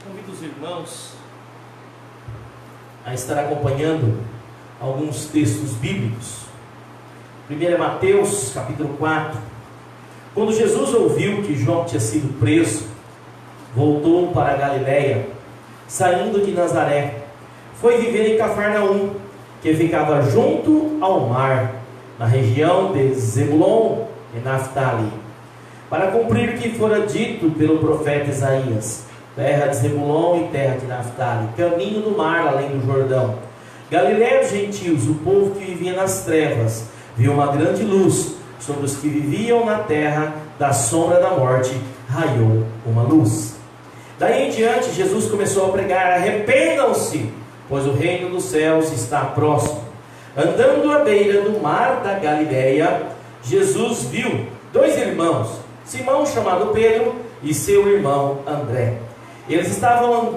Convido os irmãos a estar acompanhando alguns textos bíblicos. Primeiro é Mateus, capítulo 4. Quando Jesus ouviu que João tinha sido preso, voltou para a Galiléia, saindo de Nazaré. Foi viver em Cafarnaum, que ficava junto ao mar, na região de Zebulon e Naftali, para cumprir o que fora dito pelo profeta Isaías: terra de Zebulon e terra de Naftali, caminho do mar além do Jordão, Galiléia dos gentios. O povo que vivia nas trevas viu uma grande luz. Sobre os que viviam na terra da sombra da morte raiou uma luz. Daí em diante Jesus começou a pregar: arrependam-se, pois o reino dos céus está próximo. Andando à beira do mar da Galiléia, Jesus viu dois irmãos, Simão, chamado Pedro, e seu irmão André. Eles estavam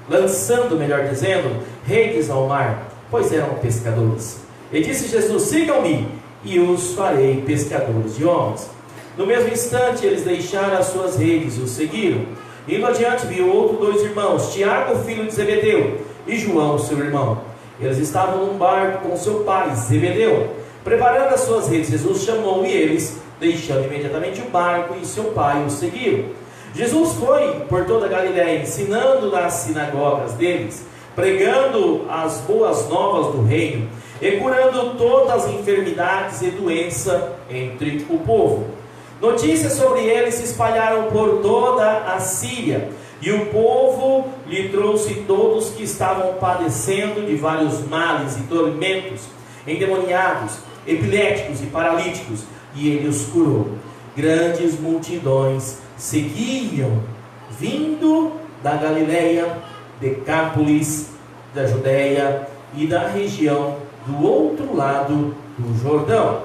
lançando, melhor dizendo, redes ao mar, pois eram pescadores. E disse Jesus: sigam-me, e os farei pescadores de homens. No mesmo instante eles deixaram as suas redes e o seguiram. Indo adiante, viu outros dois irmãos, Tiago, filho de Zebedeu, e João, seu irmão. Eles estavam num barco com seu pai, Zebedeu, preparando as suas redes. Jesus chamou, e eles, deixando imediatamente o barco e seu pai, o seguiram. Jesus foi por toda a Galiléia, ensinando nas sinagogas deles, pregando as boas novas do reino, e curando todas as enfermidades e doenças entre o povo. Notícias sobre ele se espalharam por toda a Síria, e o povo lhe trouxe todos que estavam padecendo de vários males e tormentos, endemoniados, epiléticos e paralíticos, e ele os curou. Grandes multidões seguiam, vindo da Galiléia, Decápolis, da Judéia e da região do outro lado do Jordão.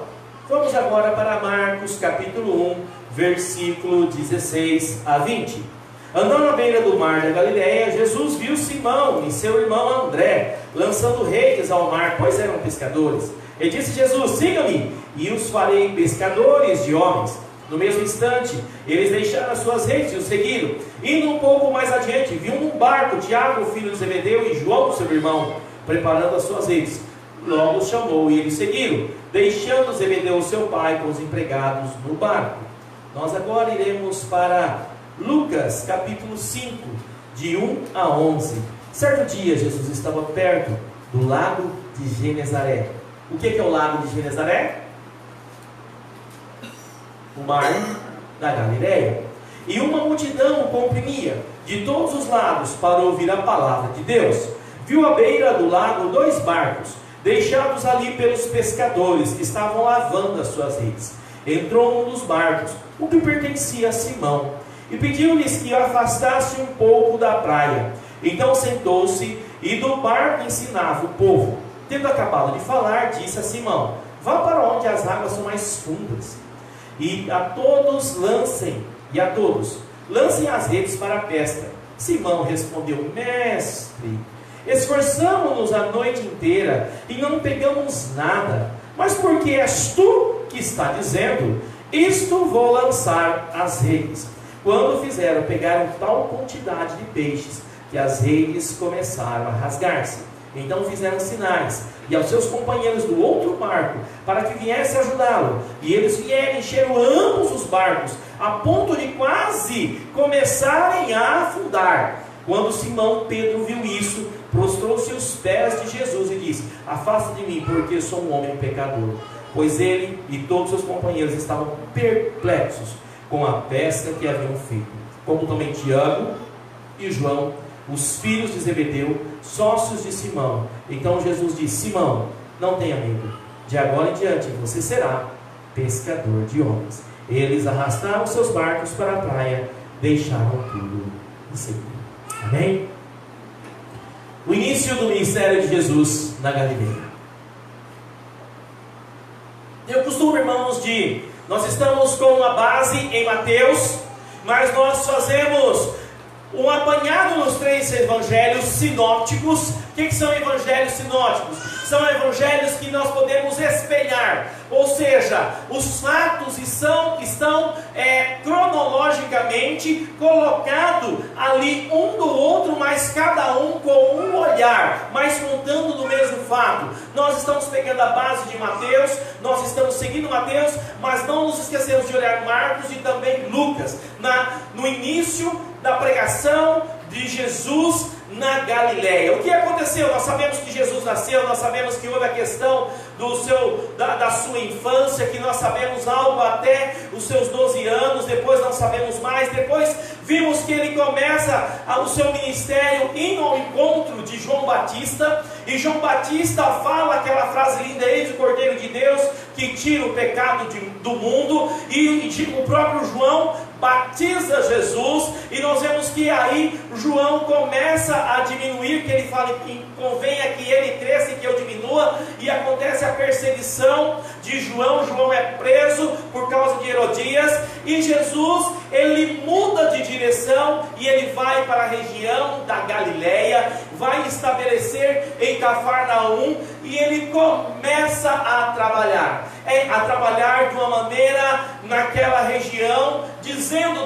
Vamos agora para Marcos capítulo 1, versículo 16 a 20. Andando à beira do mar da Galiléia, Jesus viu Simão e seu irmão André lançando redes ao mar, pois eram pescadores. E disse Jesus: siga-me, e os farei pescadores de homens. No mesmo instante, eles deixaram as suas redes e o seguiram. Indo um pouco mais adiante, viu num barco Tiago, filho de Zebedeu, e João, seu irmão, preparando as suas redes. Logo os chamou, e eles seguiram, deixando Zebedeu, seu pai, com os empregados no barco. Nós agora iremos para Lucas capítulo 5, de 1 a 11. Certo dia Jesus estava perto do lago de Genezaré. O que é o lago de Genezaré? O mar da Galiléia. E uma multidão o comprimia de todos os lados para ouvir a palavra de Deus. Viu à beira do lago dois barcos, deixados ali pelos pescadores que estavam lavando as suas redes. Entrou num dos barcos, o que pertencia a Simão, e pediu-lhes que o afastasse um pouco da praia. Então sentou-se e do barco ensinava o povo. Tendo acabado de falar, disse a Simão: vá para onde as águas são mais fundas, e a todos lancem as redes para a pesca. Simão respondeu: mestre, esforçamo-nos a noite inteira e não pegamos nada, mas porque és tu que está dizendo isto, vou lançar as redes. Quando fizeram, pegaram tal quantidade de peixes que as redes começaram a rasgar-se. Então fizeram sinais e aos seus companheiros do outro barco para que viessem ajudá-lo. E eles vieram, encheram ambos os barcos, a ponto de quase começarem a afundar. Quando Simão Pedro viu isso, prostrou-se aos pés de Jesus e disse: afasta de mim, porque sou um homem pecador. Pois ele e todos seus companheiros estavam perplexos com a pesca que haviam feito, como também Tiago e João, os filhos de Zebedeu, sócios de Simão. Então Jesus disse: Simão, não tenha medo, de agora em diante você será pescador de homens. Eles arrastaram seus barcos para a praia, deixaram tudo e seguiram. Amém? O início do ministério de Jesus na Galiléia. Eu costumo, irmãos, nós estamos com uma base em Mateus, mas nós fazemos um apanhado nos três evangelhos sinópticos. O que são evangelhos sinópticos? São evangelhos que nós podemos espelhar, ou seja, os fatos estão cronologicamente colocados ali um do cada um com um olhar, mas contando do mesmo fato. Nós estamos pegando a base de Mateus, nós estamos seguindo Mateus, mas não nos esquecemos de olhar Marcos e também Lucas, no início da pregação de Jesus na Galileia. O que aconteceu? Nós sabemos que Jesus nasceu, nós sabemos que houve a questão da sua infância, que nós sabemos algo até os seus 12 anos, depois não sabemos mais, depois vimos que ele começa o seu ministério indo ao encontro de João Batista, e João Batista fala aquela frase linda: eis o Cordeiro de Deus que tira o pecado do mundo, e o próprio João batiza Jesus, e nós vemos que aí João começa a diminuir, que ele fala que convenha que ele cresça e que eu diminua, e acontece a perseguição de João. João é preso por causa de Herodias, e Jesus, ele muda de direção, e ele vai para a região da Galileia, vai estabelecer em Cafarnaum, e ele começa a trabalhar de uma maneira naquela região,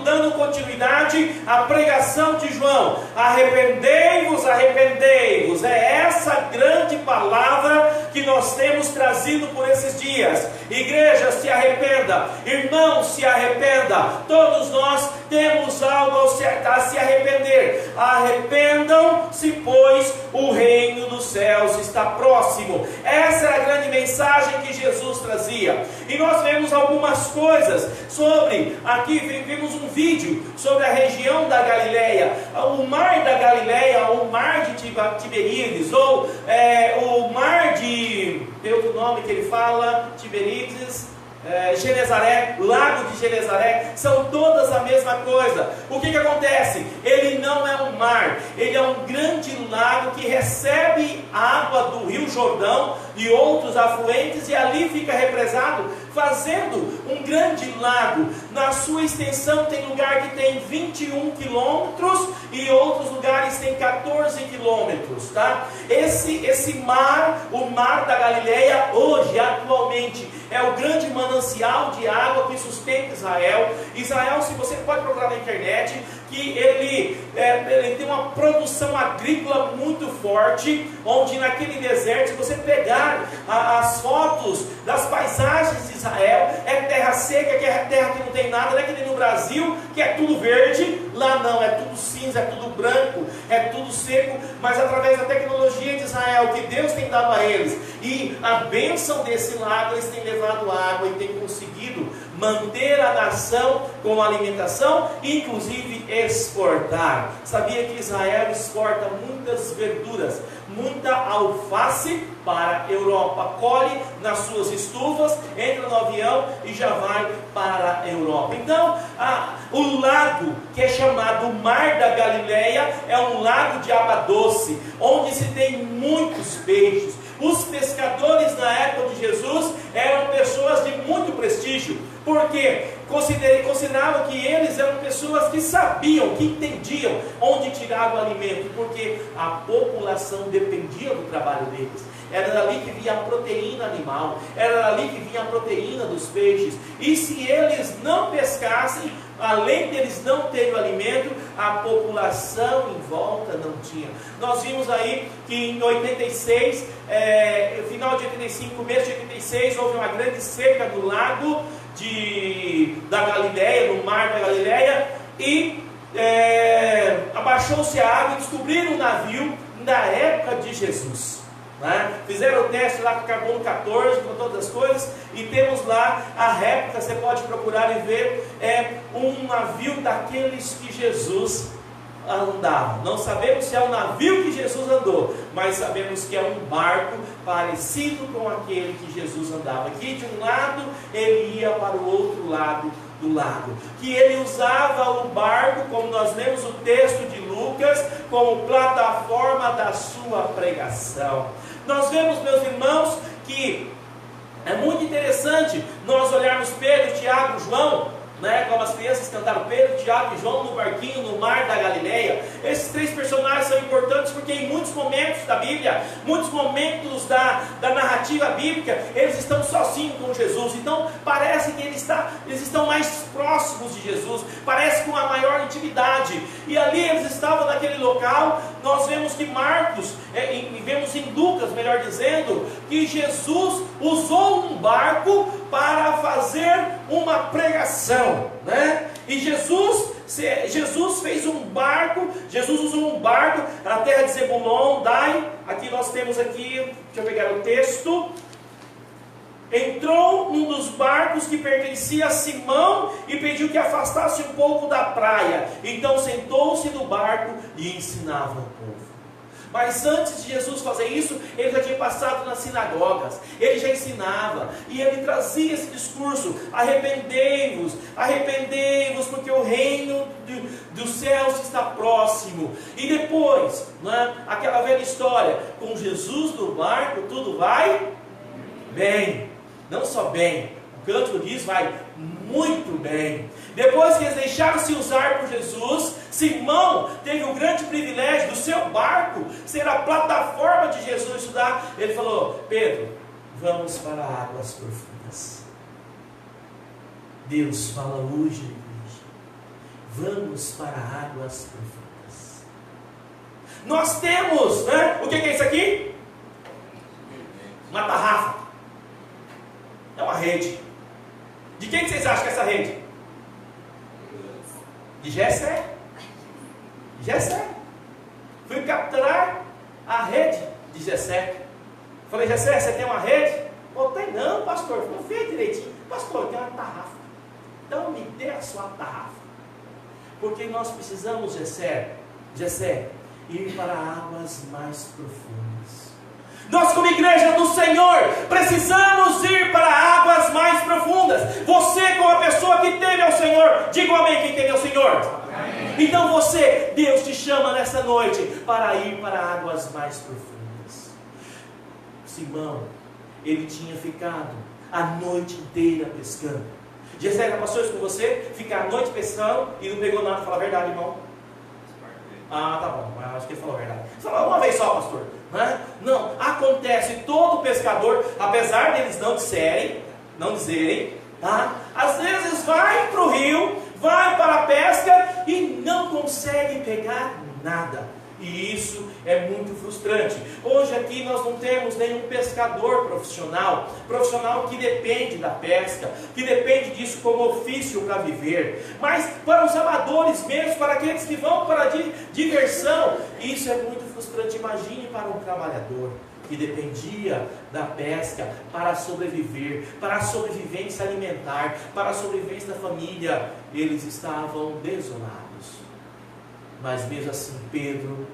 dando continuidade à pregação de João: arrependei-vos, arrependei-vos. É essa grande palavra que nós temos trazido por esses dias. Igreja, se arrependa. Irmão, se arrependa. Todos nós temos algo a se arrepender. Arrependam-se, pois o reino dos céus está próximo. Essa é a grande mensagem que Jesus trazia. E nós vemos algumas coisas aqui vimos um vídeo sobre a região da Galileia, o mar da Galileia, o mar de Tiberíades, ou o mar de, tem outro nome que ele fala, Tiberíades, Genezaré, Lago de Genezaré, são todas a mesma coisa. O que acontece? Ele não é um mar, ele é um grande lago que recebe água do Rio Jordão e outros afluentes, e ali fica represado, fazendo um grande lago. Na sua extensão tem lugar que tem 21 quilômetros e outros lugares tem 14 quilômetros, tá? Esse mar, o mar da Galileia, hoje, atualmente, é o grande manancial de água que sustenta Israel. Israel, se você pode procurar na internet, que ele tem uma produção agrícola muito forte, onde naquele deserto, se você pegar as fotos das paisagens de Israel, é terra seca, que é terra que não tem nada, não é que nem no Brasil, que é tudo verde. Lá não, é tudo cinza, é tudo branco, é tudo seco, mas através da tecnologia de Israel, que Deus tem dado a eles, e a bênção desse lago, eles têm levado água e têm conseguido manter a nação com alimentação, inclusive exportar. Sabia que Israel exporta muitas verduras, muita alface para a Europa, colhe nas suas estufas, entra no avião e já vai para a Europa. Então, o lago que é chamado Mar da Galileia é um lago de água doce, onde se tem muitos peixes. Os pescadores na época de Jesus eram pessoas de muito prestígio, porque consideravam que eles eram pessoas que sabiam, que entendiam onde tirar o alimento, porque a população dependia do trabalho deles. Era dali que vinha a proteína animal, era dali que vinha a proteína dos peixes, e se eles não pescassem, além deles não terem o alimento, a população em volta não tinha. Nós vimos aí que em 86, final de 85, começo de 86, houve uma grande seca no lago da Galileia, no mar da Galileia, e abaixou-se a água e descobriram um navio na época de Jesus. Fizeram o teste lá com carbono 14, com todas as coisas, e temos lá a réplica. Você pode procurar e ver, um navio daqueles que Jesus andava. Não sabemos se é o navio que Jesus andou, mas sabemos que é um barco parecido com aquele que Jesus andava, que de um lado ele ia para o outro lado do lago, que ele usava o barco, como nós lemos o texto de Lucas, como plataforma da sua pregação. Nós vemos, meus irmãos, que é muito interessante nós olharmos Pedro, Tiago, João, né? Como as crianças cantaram Pedro, Tiago e João no barquinho no mar da Galileia. Esses 3 personagens são importantes porque em muitos momentos da Bíblia, muitos momentos da narrativa bíblica, eles estão sozinhos com Jesus. Então parece que eles estão mais próximos de Jesus, parece com uma maior intimidade. E ali eles estavam naquele local. Nós vemos que Marcos, vemos em Lucas, melhor dizendo, que Jesus usou um barco para fazer uma pregação, né? E Jesus fez um barco, Jesus usou um barco na terra de Zebulon, Dai. Aqui nós temos aqui, deixa eu pegar o texto. Entrou num dos barcos que pertencia a Simão e pediu que afastasse um pouco da praia. Então sentou-se no barco e ensinava o povo. Mas antes de Jesus fazer isso, ele já tinha passado nas sinagogas, ele já ensinava, e ele trazia esse discurso: arrependei-vos, arrependei-vos, porque o reino dos céus está próximo. E depois, né, aquela velha história, com Jesus no barco, tudo vai bem, não só bem, o cântico diz, vai muito bem. Depois que eles deixaram-se usar por Jesus, Simão teve o grande privilégio do seu barco ser a plataforma de Jesus estudar. Ele falou: Pedro, vamos para águas profundas. Deus fala hoje, igreja, vamos para águas profundas. Nós temos, né? O que é isso aqui? Uma tarrafa. É uma rede. De quem vocês acham que é essa rede? De Jessé. Jessé. Fui capturar a rede de Jessé. Falei: Jessé, você tem uma rede? Não tem não, pastor. Não fez direitinho. Pastor, eu tenho uma tarrafa. Então me dê a sua tarrafa. Porque nós precisamos, Jessé, ir para águas mais profundas. Nós, como igreja do Senhor, precisamos ir para águas mais profundas. Você, como a pessoa que teme ao Senhor, diga um amém quem teme ao Senhor. Amém. Então você, Deus te chama nessa noite para ir para águas mais profundas. Simão, ele tinha ficado a noite inteira pescando. Jessé, já passou isso com você? Ficar a noite pescando e não pegou nada? Fala a verdade, irmão. Ah, tá bom, acho que ele falou a verdade. Você falou uma vez só, pastor, né? Não, acontece, todo pescador, apesar deles não dizerem, tá? Às vezes vai para o rio, vai para a pesca e não consegue pegar nada. E isso é muito frustrante. Hoje aqui nós não temos nenhum pescador profissional que depende da pesca, que depende disso como ofício para viver. Mas para os amadores mesmo, para aqueles que vão para a diversão, isso é muito frustrante. Imagine para um trabalhador que dependia da pesca para sobreviver, para a sobrevivência alimentar, para a sobrevivência da família. Eles estavam desolados. Mas mesmo assim, Pedro,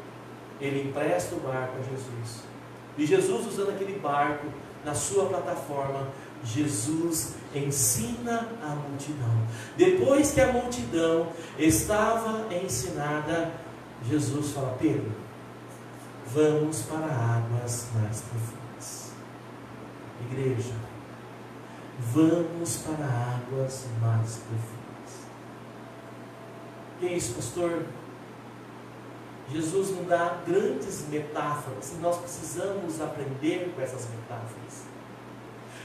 ele empresta o barco a Jesus. E Jesus, usando aquele barco na sua plataforma, Jesus ensina a multidão. Depois que a multidão estava ensinada, Jesus fala: Pedro, vamos para águas mais profundas. Igreja, vamos para águas mais profundas. Que é isso, pastor? Jesus nos dá grandes metáforas e nós precisamos aprender com essas metáforas.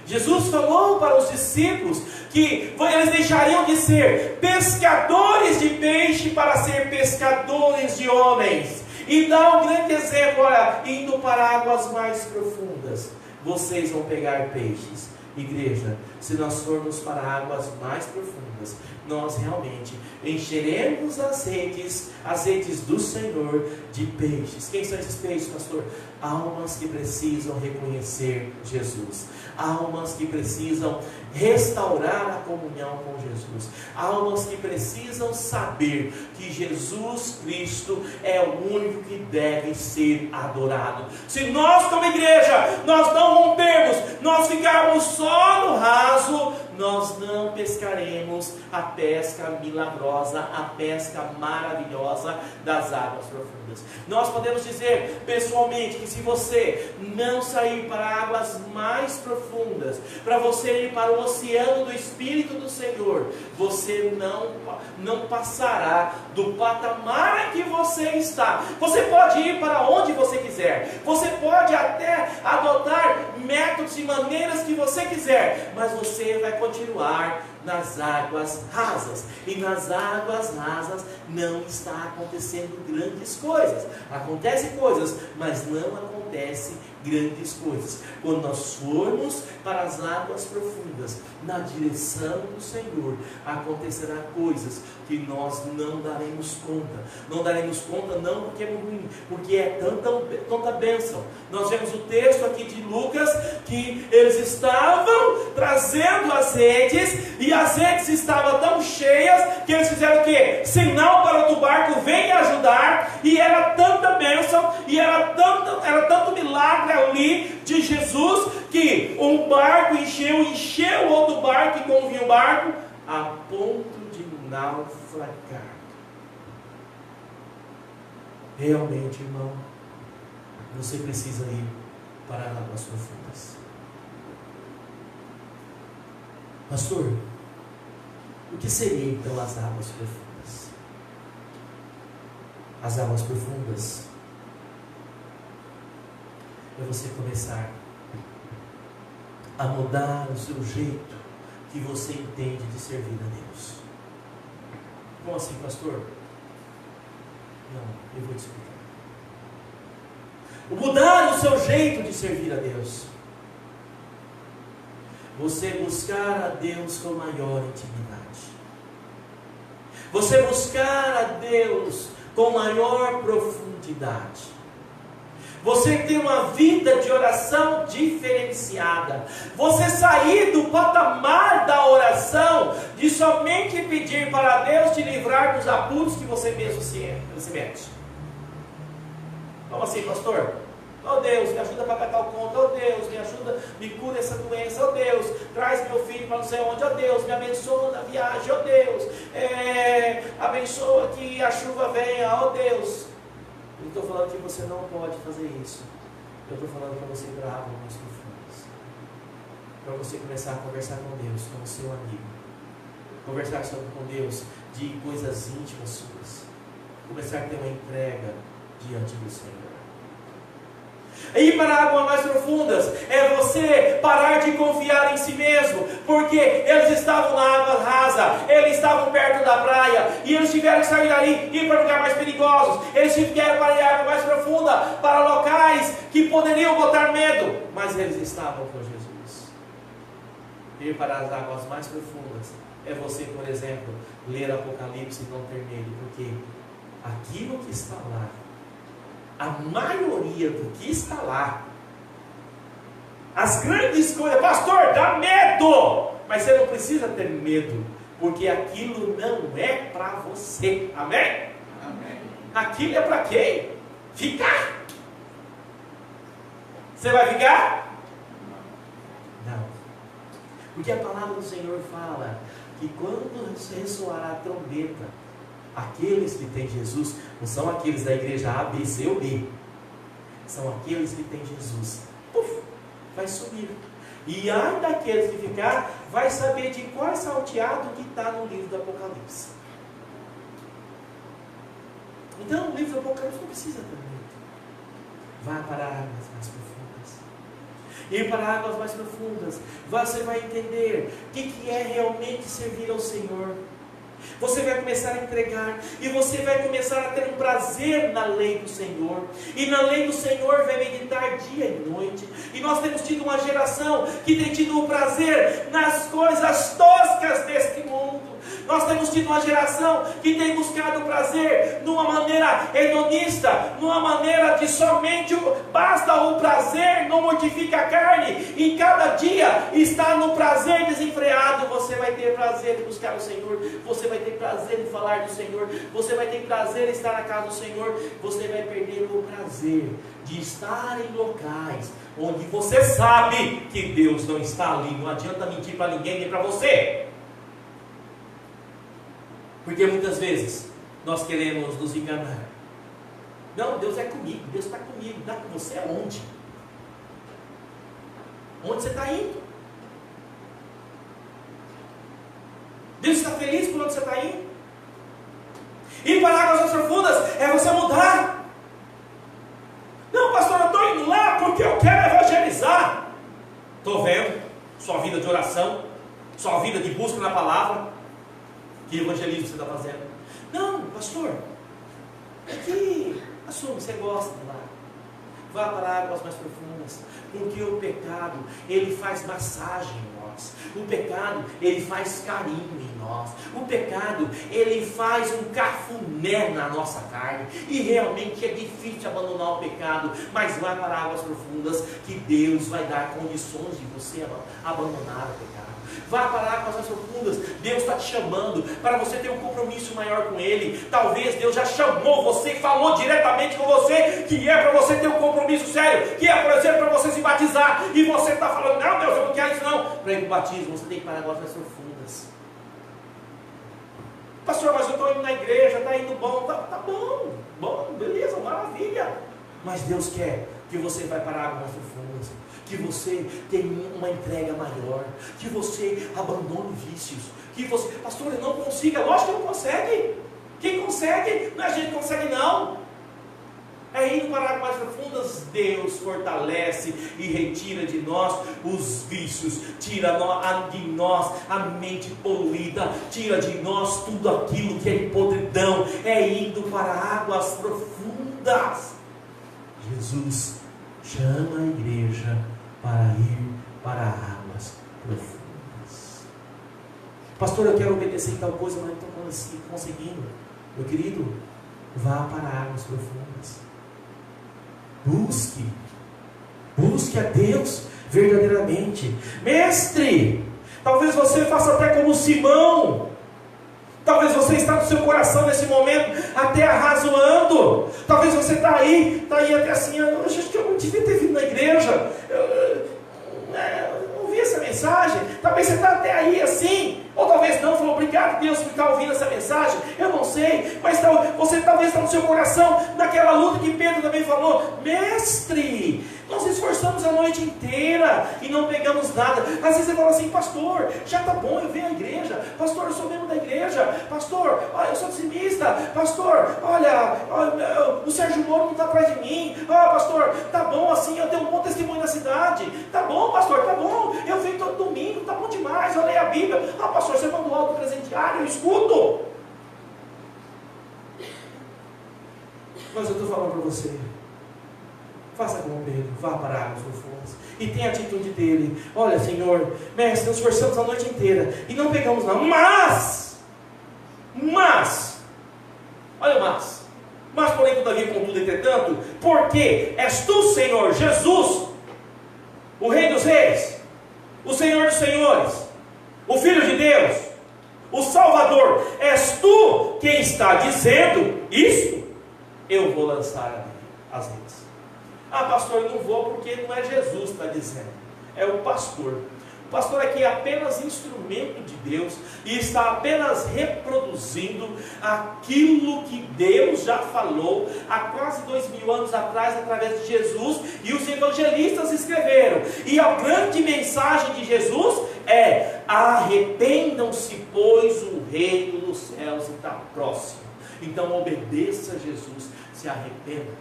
Jesus falou para os discípulos que eles deixariam de ser pescadores de peixe para ser pescadores de homens. E dá um grande exemplo: olha, indo para águas mais profundas, vocês vão pegar peixes. Igreja, se nós formos para águas mais profundas, nós realmente encheremos as redes do Senhor de peixes. Quem são esses peixes, pastor? Almas que precisam reconhecer Jesus, almas que precisam restaurar a comunhão com Jesus, almas que precisam saber que Jesus Cristo é o único que deve ser adorado. Se nós, como igreja, nós não rompermos, nós ficarmos só no raso, nós não pescaremos a pesca milagrosa, a pesca maravilhosa das águas profundas. Nós podemos dizer pessoalmente que se você não sair para águas mais profundas, para você ir para o oceano do Espírito do Senhor, você não passará do patamar em que você está. Você pode ir para onde você quiser, você pode até adotar métodos e maneiras que você quiser, mas você vai continuar nas águas rasas, e nas águas rasas não está acontecendo grandes coisas. Acontecem coisas, mas não acontece grandes coisas. Quando nós formos para as águas profundas, na direção do Senhor, acontecerá coisas que nós não daremos conta. Não daremos conta não porque é ruim, porque é tanta bênção. Nós vemos o texto aqui de Lucas, que eles estavam trazendo as redes, e as redes estavam tão cheias, que eles fizeram o quê? Sinal para outro barco, vem ajudar, e era tanta bênção, e era tanto milagre ali de Jesus, que um barco encheu outro barco, e como vinha o barco, a ponto de naufragar. Realmente, irmão, você precisa ir para águas profundas. Pastor, o que seria então as águas profundas? As águas profundas é você começar a mudar o seu jeito que você entende de servir a Deus. Como assim, pastor? Não, eu vou te explicar. Mudar o seu jeito de servir a Deus. Você buscar a Deus com maior intimidade. Você buscar a Deus com maior profundidade. Você ter uma vida de oração diferenciada. Você sair do patamar da oração de somente pedir para Deus te livrar dos apuros que você mesmo se mete. Como assim, pastor? Oh Deus, me ajuda a pagar tal conta. Oh Deus, me ajuda, me cura essa doença. Oh Deus, traz meu filho para não sei onde. Oh Deus, me abençoa na viagem. Oh Deus, abençoa que a chuva venha. Oh Deus. Eu não estou falando que você não pode fazer isso. Eu estou falando para você ir para águas mais profundas. Para você começar a conversar com Deus, como seu amigo. Conversar com Deus de coisas íntimas suas. Começar a ter uma entrega diante do Senhor. Ir para águas mais profundas é você parar de confiar em si mesmo, porque eles estavam na água rasa, eles estavam perto da praia, e eles tiveram que sair dali e ir para lugares mais perigosos. Eles tiveram para ir água mais profunda, para locais que poderiam botar medo, mas eles estavam com Jesus. Ir para as águas mais profundas é você, por exemplo, ler Apocalipse e não ter medo, porque aquilo que está lá, a maioria do que está lá, as grandes coisas, pastor, dá medo, mas você não precisa ter medo, porque aquilo não é para você, amém? Amém. Aquilo é para quem? Ficar. Você vai ficar? Não, porque a palavra do Senhor fala que quando ressoar a trombeta, aqueles que têm Jesus, não são aqueles da igreja A, B, C ou D, são aqueles que têm Jesus. Puf, vai subir. E ai daqueles que ficar, vai saber de qual salteado que está no livro do Apocalipse. Então, o livro do Apocalipse não precisa ter medo. Vá para águas mais profundas. Ir para águas mais profundas, você vai entender o que é realmente servir ao Senhor. Você vai começar a entregar, e você vai começar a ter um prazer na lei do Senhor, e na lei do Senhor vai meditar dia e noite. E nós temos tido uma geração que tem tido o prazer nas coisas toscas deste mundo. Nós temos tido uma geração que tem buscado prazer numa maneira hedonista, numa maneira de somente basta o prazer, não mortifica a carne, e cada dia está no prazer desenfreado. Você vai ter prazer em buscar o Senhor, você vai ter prazer em falar do Senhor, você vai ter prazer em estar na casa do Senhor, você vai perder o prazer de estar em locais onde você sabe que Deus não está ali. Não adianta mentir para ninguém nem para você, porque muitas vezes nós queremos nos enganar. Não, Deus é comigo, Deus está comigo. Está com você aonde? Onde você está indo? Deus está feliz por onde você está indo? Ir para águas mais profundas é você mudar. Não, pastor, eu estou indo lá porque eu quero evangelizar. Estou vendo sua vida de oração, sua vida de busca na palavra. Que evangelismo você está fazendo? Não, pastor, é que assume, você gosta de lá. Vá para águas mais profundas, porque o pecado, ele faz massagem em nós. O pecado, ele faz carinho em nós. O pecado, ele faz um cafuné na nossa carne. E realmente é difícil abandonar o pecado, mas vá para águas profundas, que Deus vai dar condições de você abandonar o pecado. Vá para águas mais profundas. Deus está te chamando para você ter um compromisso maior com Ele. Talvez Deus já chamou você e falou diretamente com você que é para você ter um compromisso sério, que é, por exemplo, para você se batizar, e você está falando, não, Deus, eu não quero isso não. Para ir para o batismo, você tem que ir para águas mais profundas. Pastor, mas eu estou indo na igreja, está indo bom. Tá bom, beleza, maravilha. Mas Deus quer que você vá para águas mais profundas, que você tenha uma entrega maior, que você abandone vícios, que você, pastor, eu não consiga. Lógico que não consegue. Quem consegue? Não é a gente que consegue não. É indo para águas mais profundas, Deus fortalece e retira de nós os vícios, tira de nós a mente poluída, tira de nós tudo aquilo que é podridão. É indo para águas profundas. Jesus chama a igreja para ir para águas profundas. Pastor, eu quero obedecer em tal coisa, mas não estou conseguindo. Meu querido, vá para águas profundas. Busque a Deus verdadeiramente. Mestre, talvez você faça até como Simão. Talvez você está no seu coração nesse momento até arrazoando. Talvez você está aí até assim, eu acho que eu não devia ter vindo na igreja. Eu ouvi essa mensagem. Talvez você está até aí assim, ou talvez não. Falou, obrigado Deus por estar ouvindo essa mensagem. Eu não sei, mas você talvez está no seu coração naquela luta que Pedro também falou. Mestre, nós esforçamos a noite inteira e não pegamos nada. Às vezes você fala assim, pastor, já está bom, eu venho à igreja. Pastor, eu sou membro da igreja. Pastor, olha, eu sou dizimista. Pastor, olha, o Sérgio Moro não está atrás de mim. Pastor, tá bom assim, eu tenho um bom testemunho na cidade. Tá bom, pastor, tá bom. Eu venho todo domingo, tá bom demais. Eu leio a Bíblia. Pastor, você manda um áudio presenteário, eu escuto. Mas eu estou falando para você, faça como Pedro, vá para águas profundas e tenha a atitude dele. Olha, Senhor, mestre, nos esforçamos a noite inteira e não pegamos nada, mas porém todavia, contudo, entretanto, porque és tu, Senhor Jesus, o Rei dos Reis, o Senhor dos Senhores, o Filho de Deus, o Salvador, és tu quem está dizendo isso, eu vou lançar as redes. Pastor, eu não vou porque não é Jesus que está dizendo, é o pastor. O pastor aqui é apenas instrumento de Deus e está apenas reproduzindo aquilo que Deus já falou há quase 2000 anos atrás através de Jesus, e os evangelistas escreveram. E a grande mensagem de Jesus é: arrependam-se, pois o reino dos céus está próximo. Então obedeça a Jesus, se arrependa,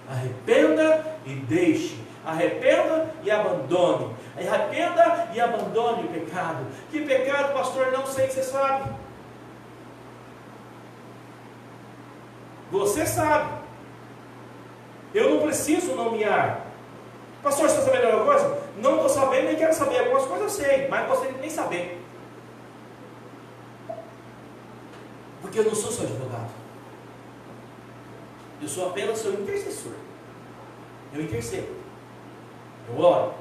arrependa e deixe, arrependa e abandone, arrependa e abandone o pecado. Que pecado, pastor? Não sei, você sabe. Você sabe. Eu não preciso nomear. Pastor, você está sabendo alguma coisa? não estou sabendo, nem quero saber. Algumas coisas eu sei, mas não gostaria de nem saber. Porque eu não sou seu advogado. Eu sou apenas seu intercessor. Eu intercedo. Eu oro.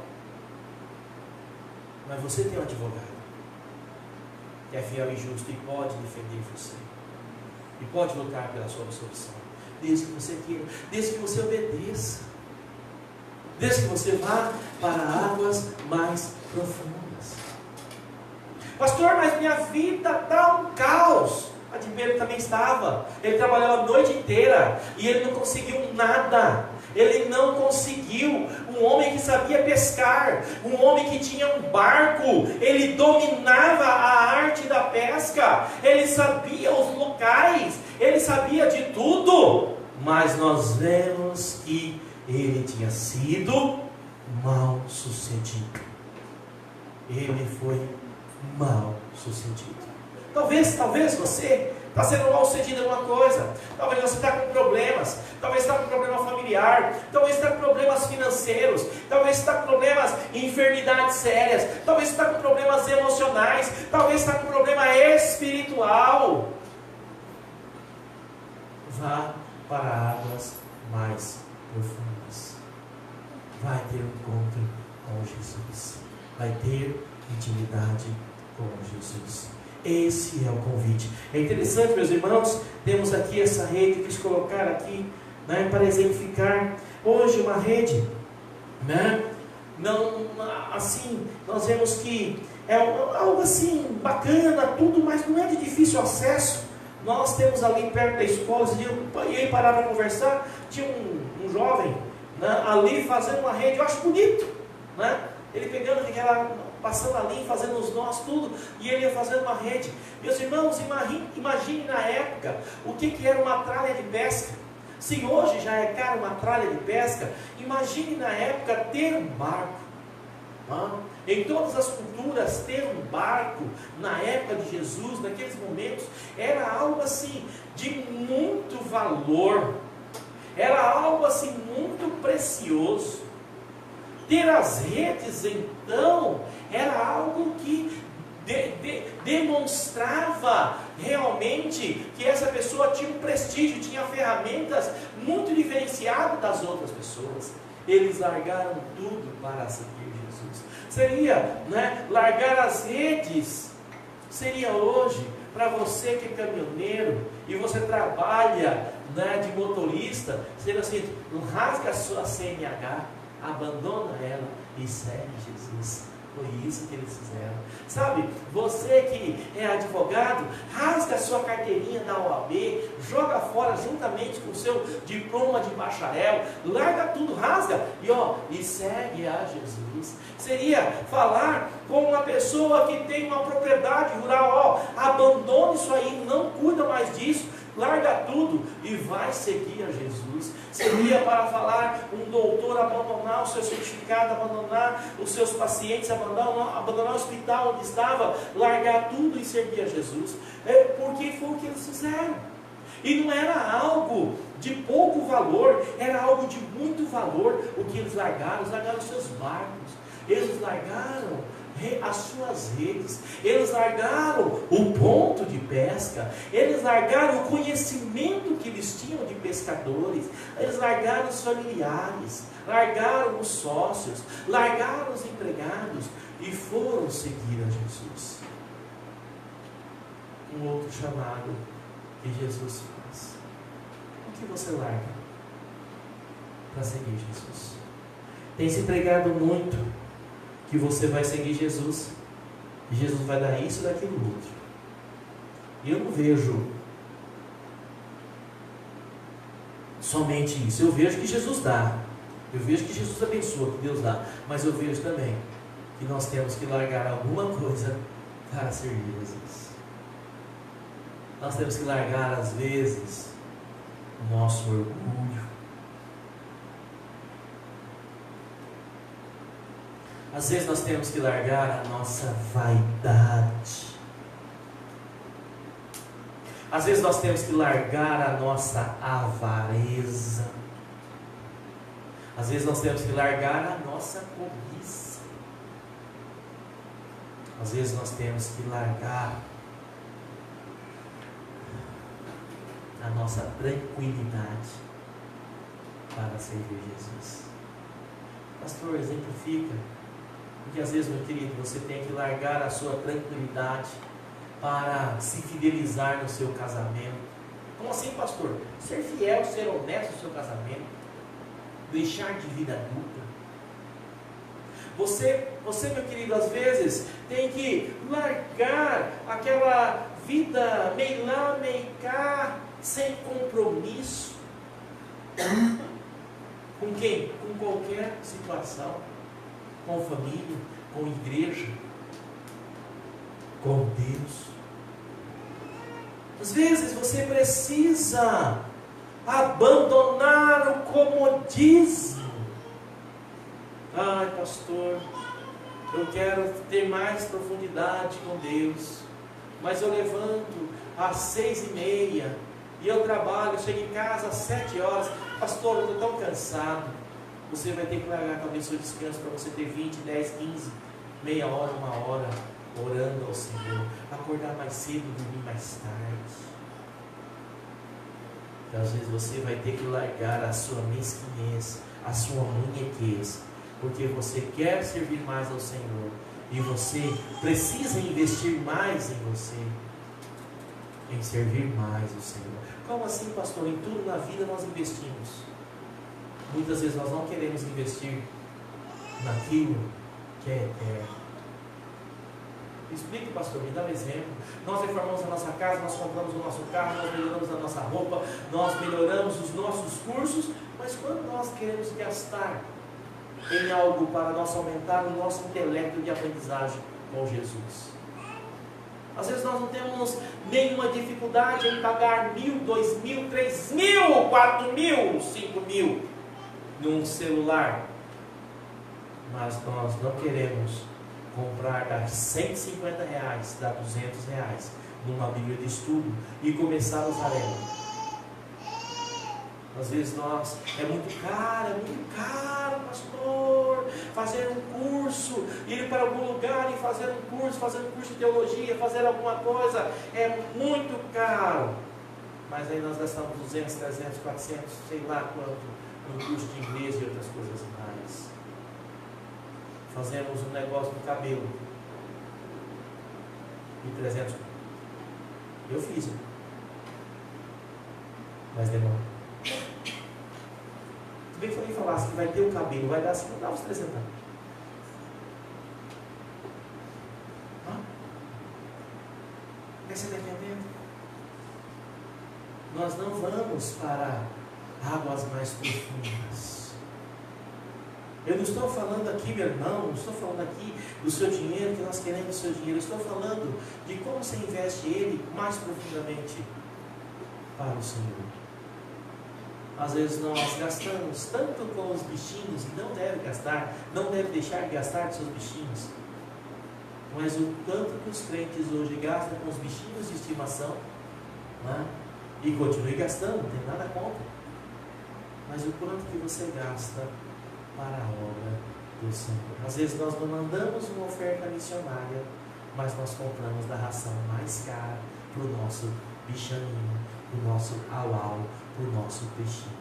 Mas você tem um advogado que é fiel e justo e pode defender você. E pode lutar pela sua absolvição. Desde que você queira. Desde que você obedeça. Desde que você vá para águas mais profundas. Pastor, mas minha vida está um caos. Adimero também estava. Ele trabalhou a noite inteira e ele não conseguiu nada. Ele não conseguiu. Um homem que sabia pescar, um homem que tinha um barco, ele dominava a arte da pesca, ele sabia os locais, ele sabia de tudo. Mas nós vemos que ele tinha sido mal sucedido. Ele foi mal sucedido. Talvez você está sendo mal sucedido em alguma coisa. Talvez você está com problemas. Talvez está com problema familiar. Talvez está com problemas financeiros. Talvez está com problemas em enfermidades sérias. Talvez está com problemas emocionais. Talvez está com problema espiritual. Vá para águas mais profundas. Vai ter um encontro com Jesus. Vai ter intimidade com Jesus. Esse é o convite. É interessante, meus irmãos, temos aqui essa rede, quis colocar aqui, né, para exemplificar. Hoje uma rede, né, não, assim, nós vemos que é algo assim, bacana, tudo, mas não é de difícil acesso. Nós temos ali perto da escola, e aí parar para conversar, tinha um jovem, né, ali fazendo uma rede, eu acho bonito, né, ele pegando aquela... passando ali, fazendo os nós, tudo, e ele ia fazendo uma rede. Meus irmãos, imagine na época o que era uma tralha de pesca. Se hoje já é caro uma tralha de pesca, imagine na época ter um barco. Em todas as culturas, ter um barco, na época de Jesus, naqueles momentos, era algo assim, de muito valor, era algo assim, muito precioso. Ter as redes, então, era algo que demonstrava realmente que essa pessoa tinha um prestígio, tinha ferramentas muito diferenciadas das outras pessoas. Eles largaram tudo para seguir Jesus. Seria, né, largar as redes, seria hoje, para você que é caminhoneiro e você trabalha, né, de motorista, seria assim, não rasga a sua CNH, abandona ela e segue Jesus. Foi isso que eles fizeram. Sabe, você que é advogado, rasga a sua carteirinha da OAB, joga fora juntamente com o seu diploma de bacharel, larga tudo, rasga e segue a Jesus. Seria falar com uma pessoa que tem uma propriedade rural, abandone isso aí, não cuida mais disso, larga tudo e vai seguir a Jesus. Seria para falar um doutor abandonar o seu certificado, abandonar os seus pacientes, abandonar o hospital onde estava, largar tudo e seguir a Jesus. Porque foi o que eles fizeram. E não era algo de pouco valor, era algo de muito valor o que eles largaram os seus barcos, eles largaram as suas redes, eles largaram o ponto de pesca, eles largaram o conhecimento que eles tinham de pescadores, eles largaram os familiares, largaram os sócios, largaram os empregados e foram seguir a Jesus. Um outro chamado que Jesus faz: o que você larga para seguir Jesus? Tem se pregado muito que você vai seguir Jesus, e Jesus vai dar isso, daquilo, outro. E eu não vejo somente isso. Eu vejo que Jesus dá, eu vejo que Jesus abençoa, que Deus dá, mas eu vejo também que nós temos que largar alguma coisa para servir Jesus. Nós temos que largar, às vezes, o nosso orgulho. Às vezes nós temos que largar a nossa vaidade. Às vezes nós temos que largar a nossa avareza. Às vezes nós temos que largar a nossa cobiça. Às vezes nós temos que largar a nossa tranquilidade para servir Jesus. Pastor, exemplifica. Porque às vezes, meu querido, você tem que largar a sua tranquilidade para se fidelizar no seu casamento. Como assim, pastor? Ser fiel, ser honesto no seu casamento. Deixar de vida adulta. Você, meu querido, às vezes tem que largar aquela vida meio lá, meio cá, sem compromisso. Com quem? Com qualquer situação. Com família, com igreja, com Deus. Às vezes você precisa abandonar o comodismo. Ai, pastor, eu quero ter mais profundidade com Deus, mas eu levanto às 6:30 e eu trabalho, chego em casa às 7 horas. Pastor, eu estou tão cansado. Você vai ter que largar talvez seu descanso para você ter 20, 10, 15, meia hora, 1 hora orando ao Senhor, acordar mais cedo, dormir mais tarde. Então, às vezes você vai ter que largar a sua mesquinhez, a sua munhequez, porque você quer servir mais ao Senhor e você precisa investir mais em você, em servir mais ao Senhor. Como assim, pastor? Em tudo na vida nós investimos. Muitas vezes nós não queremos investir naquilo que é eterno. Explique, pastor, me dá um exemplo. Nós reformamos a nossa casa, nós compramos o nosso carro, nós melhoramos a nossa roupa, nós melhoramos os nossos cursos, mas quando nós queremos gastar em algo para nós aumentar o nosso intelecto de aprendizagem com Jesus? Às vezes nós não temos nenhuma dificuldade em pagar 1.000, 2.000, 3.000, 4.000, 5.000 num celular, mas nós não queremos comprar, dar R$150, dar R$200 numa Bíblia de estudo e começar a usar ela. Às vezes é muito caro, pastor, fazer um curso, ir para algum lugar e fazer um curso de teologia, fazer alguma coisa, é muito caro. Mas aí nós gastamos 200, 300, 400, sei lá quanto, no curso de inglês e outras coisas mais. Fazemos um negócio no cabelo de 300. Eu fiz, mas demora. Tu bem que alguém falasse que vai ter o cabelo, vai dar assim, dá uns 300. Você está entendendo? Nós não vamos para águas mais profundas. Eu não estou falando aqui, meu irmão, não estou falando aqui do seu dinheiro, que nós queremos o seu dinheiro. Eu estou falando de como você investe ele mais profundamente para o Senhor. Às vezes nós gastamos tanto com os bichinhos, e não deve gastar, não deve deixar de gastar com seus bichinhos. Mas o tanto que os crentes hoje gastam com os bichinhos de estimação, né? E continue gastando, não tem nada contra. Mas o quanto que você gasta para a obra do Senhor. Às vezes nós não mandamos uma oferta missionária, mas nós compramos da ração mais cara para o nosso bichaninho, para o nosso au-au, para o nosso peixinho.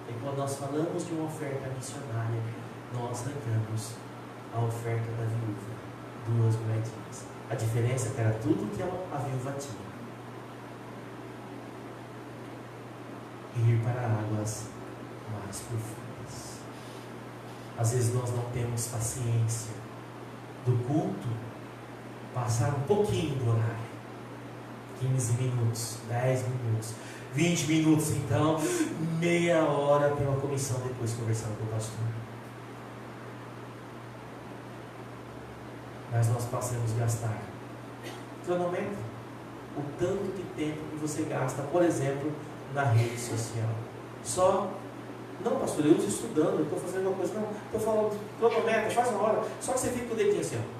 E quando nós falamos de uma oferta missionária, nós arrancamos a oferta da viúva, 2 moedinhas. A diferença é que era tudo que a viúva tinha. E ir para águas mais profundas. Às vezes nós não temos paciência do culto passar um pouquinho do horário. 15 minutos, 10 minutos, 20 minutos, então, meia hora tem uma comissão depois conversando com o pastor. Mas nós passamos a gastar. Cronometre o tanto de tempo que você gasta, por exemplo, na rede social. Só, não, pastor, eu estou estudando, eu estou fazendo uma coisa, não, estou falando, cronometra, faz uma hora, só que você fica com o dedinho assim, ó.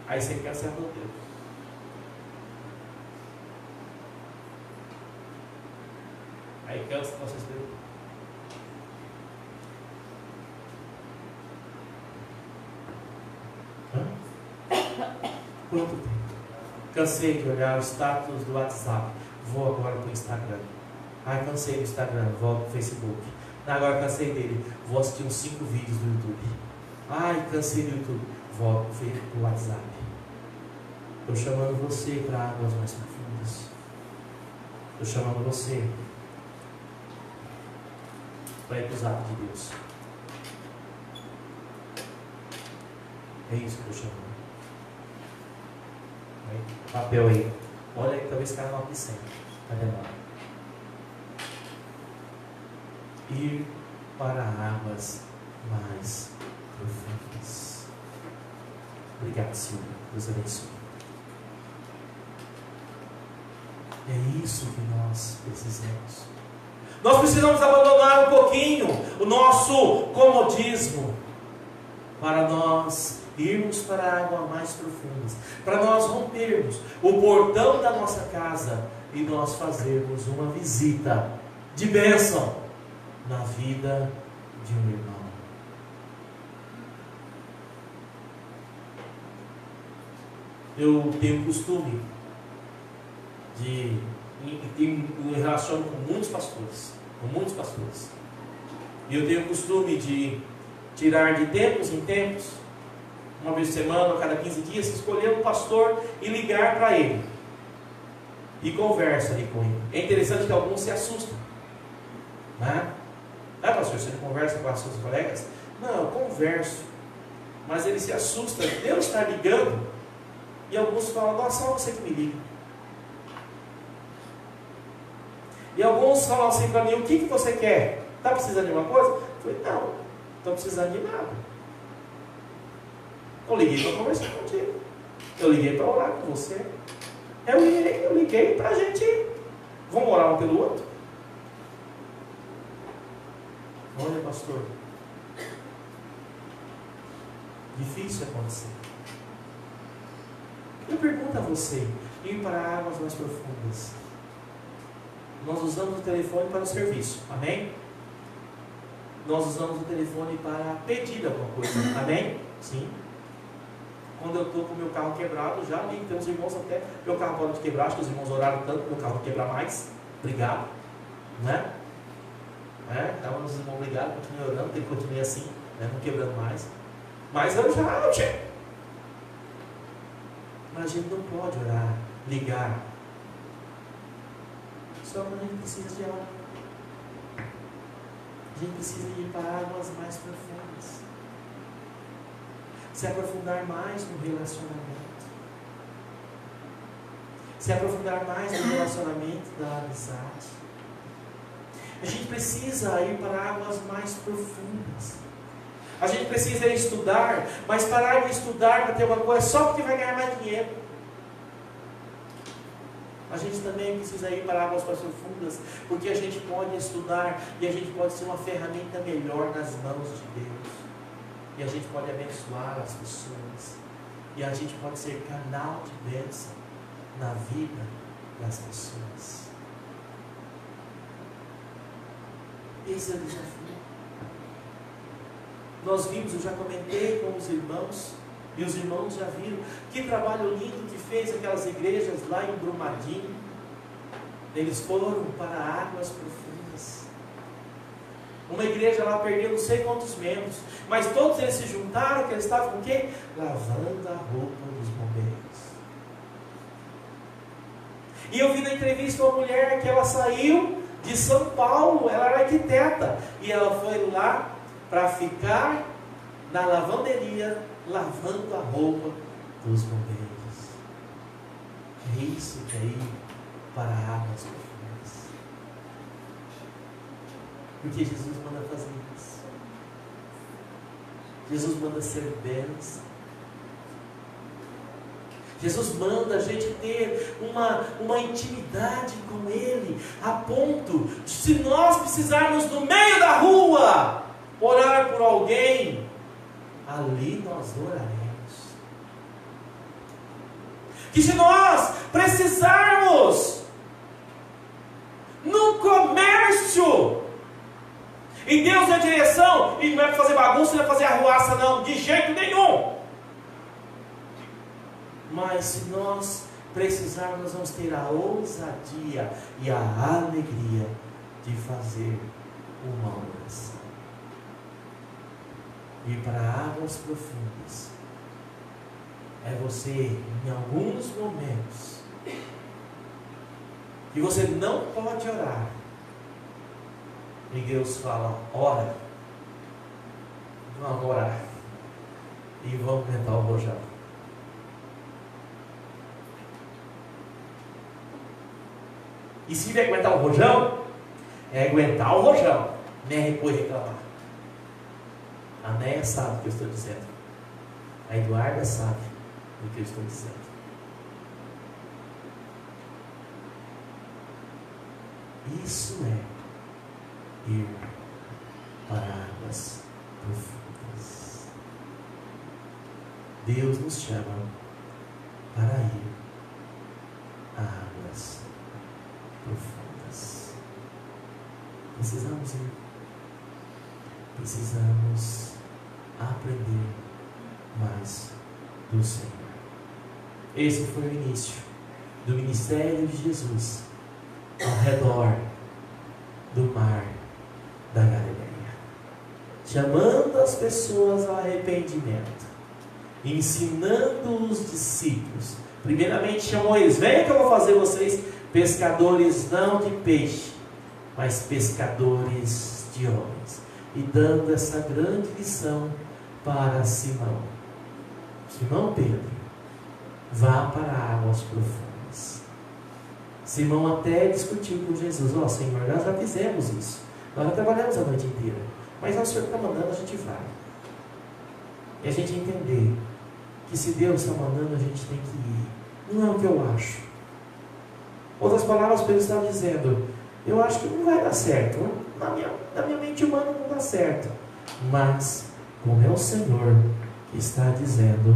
Aí você quer acertar o dedo. quer antes que vocês verem? Quanto tempo? Cansei de olhar o status do WhatsApp. Vou agora para o Instagram. Ai, cansei do Instagram. Volto para o Facebook. Agora cansei dele. Vou assistir uns 5 vídeos do YouTube. Ai, cansei do YouTube. Volto para o WhatsApp. Estou chamando você para águas mais profundas. Estou chamando você para ir para os atos de Deus. É isso que eu estou chamando. Papel aí. Olha aí, talvez caia 9 de 100. Está vendo? Ir para águas mais profundas. Obrigado, Senhor. Deus abençoe. É isso que nós precisamos. Nós precisamos abandonar um pouquinho o nosso comodismo para nós irmos para águas mais profundas, para nós rompermos o portão da nossa casa e nós fazermos uma visita de bênção na vida de um irmão. Eu tenho o costume me relaciono com muitos pastores, e eu tenho o costume de tirar de tempos em tempos, uma vez por semana, a cada 15 dias, escolher um pastor e ligar para ele e conversa ali com ele. É interessante que alguns se assustam, né? Ah, pastor, você não conversa com os seus colegas? Não, eu converso, mas ele se assusta, Deus está ligando, e alguns falam, nossa, só você que me liga. E alguns falam assim para mim, o que você quer? Está precisando de uma coisa? Eu falei, não, não estou precisando de nada. Eu liguei para conversar contigo. Eu liguei para orar com você. Eu liguei para a gente. Vamos orar um pelo outro? Olha, pastor. Difícil acontecer. Eu pergunto a você, ir para águas mais profundas. Nós usamos o telefone para o serviço, amém? Nós usamos o telefone para pedir alguma coisa, amém? Sim. Quando eu estou com o meu carro quebrado, já li, tem uns irmãos até, meu carro pode quebrar, acho que os irmãos oraram tanto, meu carro não quebrar mais, obrigado, né? Então os irmãos, obrigado, continuem orando, tem que continuar assim, né? Não quebrando mais. Mas eu já, mas a gente não pode orar, ligar, só quando a gente precisa de algo. A gente precisa ir para águas mais profundas, se aprofundar mais no relacionamento, se aprofundar mais no relacionamento da amizade. A gente precisa ir para águas mais profundas. A gente precisa estudar, mas parar de estudar para ter uma coisa só porque vai ganhar mais dinheiro. A gente também precisa ir para águas mais profundas, porque a gente pode estudar e a gente pode ser uma ferramenta melhor nas mãos de Deus. E a gente pode abençoar as pessoas. E a gente pode ser canal de bênção na vida das pessoas. Esse é o desafio. Nós vimos, eu já comentei com os irmãos, e os irmãos já viram que trabalho lindo que fez aquelas igrejas lá em Brumadinho. Eles foram para águas profundas. Uma igreja lá perdeu não sei quantos membros, mas todos eles se juntaram, que eles estavam com o quê? Lavando a roupa dos bombeiros. E eu vi na entrevista uma mulher que ela saiu de São Paulo, ela era arquiteta, e ela foi lá para ficar na lavanderia, lavando a roupa dos bombeiros. É isso que é ir para águas profundas. Porque Jesus manda fazer isso. Jesus manda ser bênção. Jesus manda a gente ter uma intimidade com Ele, a ponto de, se nós precisarmos no meio da rua orar por alguém, ali nós oraremos. Que se nós precisarmos no comércio silêncio. E Deus dá direção, e não é para fazer bagunça, não é para fazer arruaça, não, de jeito nenhum. Mas se nós precisarmos, nós vamos ter a ousadia e a alegria de fazer uma oração. Ir para águas profundas é você, em alguns momentos, que você não pode orar, e Deus fala: ora, vamos orar e vamos aumentar o rojão. E se vai aguentar o rojão, é aguentar o rojão, não é recuar e reclamar. A Néia sabe o que eu estou dizendo, a Eduarda sabe o que eu estou dizendo. Isso é ir para águas profundas. Deus nos chama para ir a águas profundas. Precisamos ir. Precisamos aprender mais do Senhor. Esse foi o início do ministério de Jesus ao redor do mar da Galileia, chamando as pessoas ao arrependimento, ensinando os discípulos. Primeiramente chamou eles: venha que eu vou fazer vocês pescadores não de peixe, mas pescadores de homens. E dando essa grande lição para Simão: Simão Pedro, vá para águas profundas. Simão até discutiu com Jesus: ó Senhor, nós já fizemos isso, nós já trabalhamos a noite inteira, mas o Senhor está mandando, a gente vai. E a gente entender que se Deus está mandando, a gente tem que ir. Não é o que eu acho. Outras palavras, Pedro estava dizendo: eu acho que não vai dar certo, na minha mente humana não dá certo, mas como é o Senhor que está dizendo,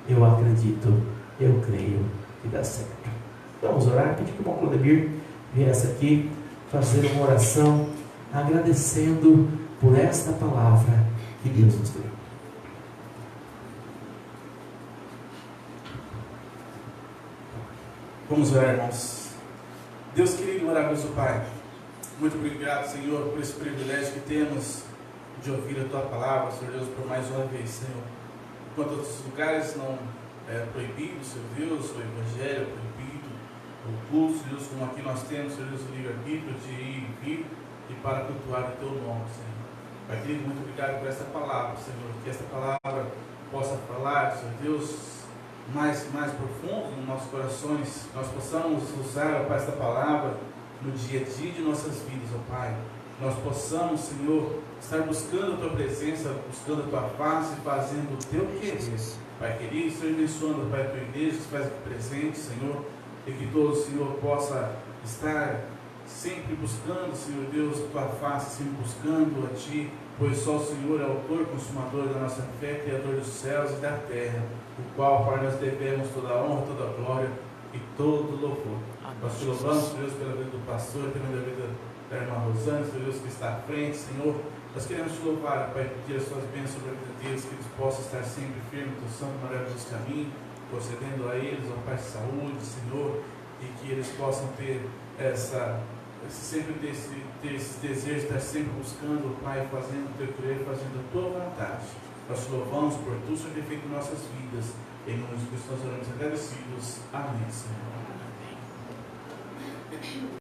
eu acredito, eu creio que dá certo. Vamos orar, pedir que o irmão Claudemir viesse aqui fazer uma oração agradecendo por esta palavra que Deus nos deu. Vamos orar, irmãos. Deus querido, maravilhoso Pai, muito obrigado, Senhor, por esse privilégio que temos de ouvir a Tua palavra, Senhor Deus, por mais uma vez, Senhor. Enquanto outros lugares não é proibido, Senhor Deus, o Evangelho é proibido, o culto, Deus, como aqui nós temos, Senhor Deus, o livre-arbítrio de ir e vir e para cultuar o Teu nome, Senhor. Pai querido, muito obrigado por esta palavra, Senhor, que esta palavra possa falar, Senhor Deus, mais profundo nos nossos corações, nós possamos usar, Pai, esta palavra no dia a dia de nossas vidas, ó Pai. Nós possamos, Senhor, estar buscando a Tua presença, buscando a Tua face, fazendo o Teu querer. Pai querido, Senhor, abençoando, Pai, a Tua igreja que se faz aqui presente, Senhor, e que todo, Senhor, possa estar sempre buscando, Senhor Deus, a Tua face, sempre buscando a Ti, pois só o Senhor é o autor e consumador da nossa fé, Criador dos céus e da terra, o qual, Pai, nós devemos toda a honra, toda a glória e todo o louvor. Nós te louvamos, Senhor Deus, pela vida do pastor, pela vida da irmã Rosana, Senhor Deus, que está à frente, Senhor. Nós queremos te louvar, Pai, pedir as suas bênçãos sobre a vida deles, que eles possam estar sempre firmes no santo e maravilhoso caminho, concedendo a eles, ó Pai, saúde, Senhor, e que eles possam ter sempre ter esse desejo de estar sempre buscando, Pai, fazendo o Teu querer, fazendo a Tua vontade. Nós te louvamos por tudo que tem feito em nossas vidas. Em nome de Cristo nós oramos agradecidos. Amém, Senhor.